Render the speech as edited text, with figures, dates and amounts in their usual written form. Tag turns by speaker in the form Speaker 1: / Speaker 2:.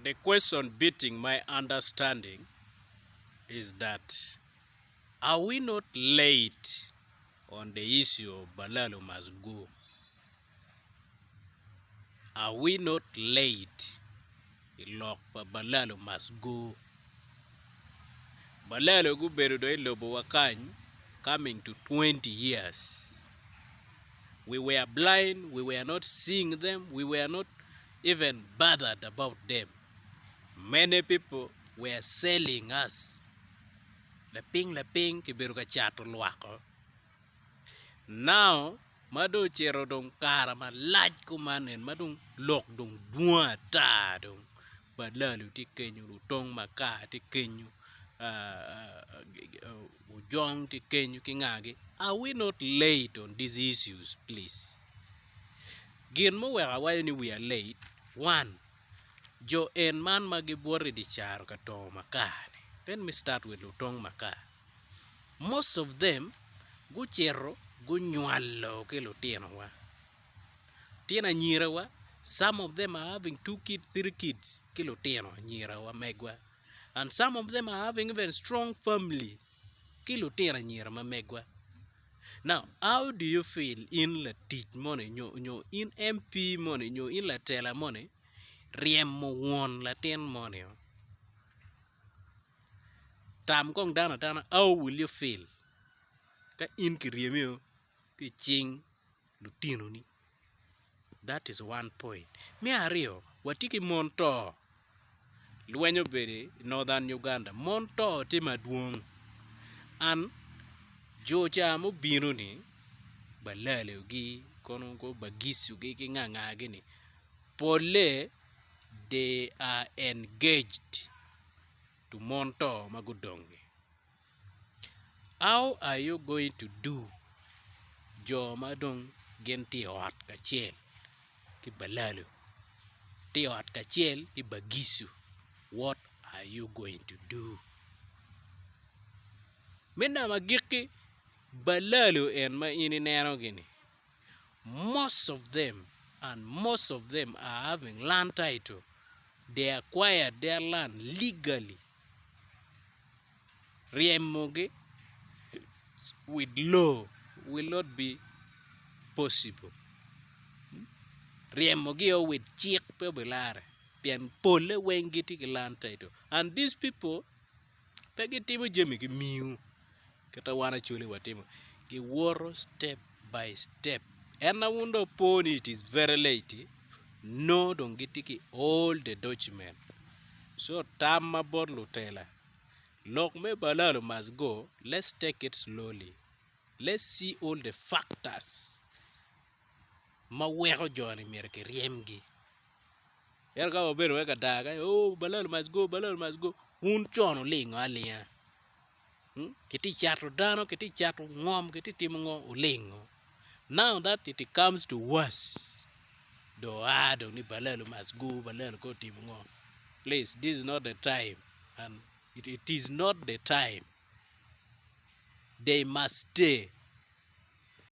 Speaker 1: The question beating my understanding is that are we not late on the issue of Balalo must go? Are we not late? Balalo must go. Balalo guberudo ilobo wakany coming to 20 years. We were blind, we were not seeing them, we were not even bothered about them. Many people were selling us. Laping kibiruga chato luako. Now, mado chero dong kara ma laj kumanen madong lok dong bua ta dong. Balalo ti kenyu lutong maka ti kenyu ujong ti kenyu kingagi. Are we not late on these issues, please? Gin mo wera why we are late. One, jo en man magibori di charo kato makane. Let me start with lutong maka. Most of them guchero Gunywalo ke Lutino wa. Tiena Anyira wa. Some of them are having 2 kids, 3 kids ke Lutino Anyira wa megwa. And some of them are having even strong family ke Lutino Anyira ma megwa. Now, how do you feel in la teach money, nyo in MP money, nyo in la tela money, riem mo won la 10 money? Tam kong dana, how will you feel? Ka in ki riemio ki ching Lutino ni. That is one point. Mi ario, watiki monto. Luenyo bere, Northern Uganda. Monto ti maduong. And Joja mo bino ni, Balalo gi, kono ko bagisu gi ki nganga gini. Pole, they are engaged to monto magudongi. How are you going to do jo madong genti ot kachel ki Balalo? Ti ot kachel I bagisu. What are you going to do? Minna magiki Balalo and ma ininero gini. Most of them are having land title. They acquired their land legally. Riemoge with law will not be possible. Riemoge with chick pebelare. Pian pole wengiti land title. And these people pegi Timo jemi ki miu. Kata wana chule wa Timo. Ki woro step by step. And I wonder upon it is very late. No, don't get all the document. So Tama bon Lutela. Look, me Balalo must go. Let's take it slowly. Let's see all the factors. Ma wero Johnny Merke Riemgi. Erga obero weka daga. Oh, Balalo must go, Balalo must go. Un chono lingo alia. Kiti chato dano, kiti chato ngom, kiti Timo ulingo. Now that it comes to worse, do ni Balalo must go, Balalo go Timo. Please, this is not the time, and it is not the time. They must stay.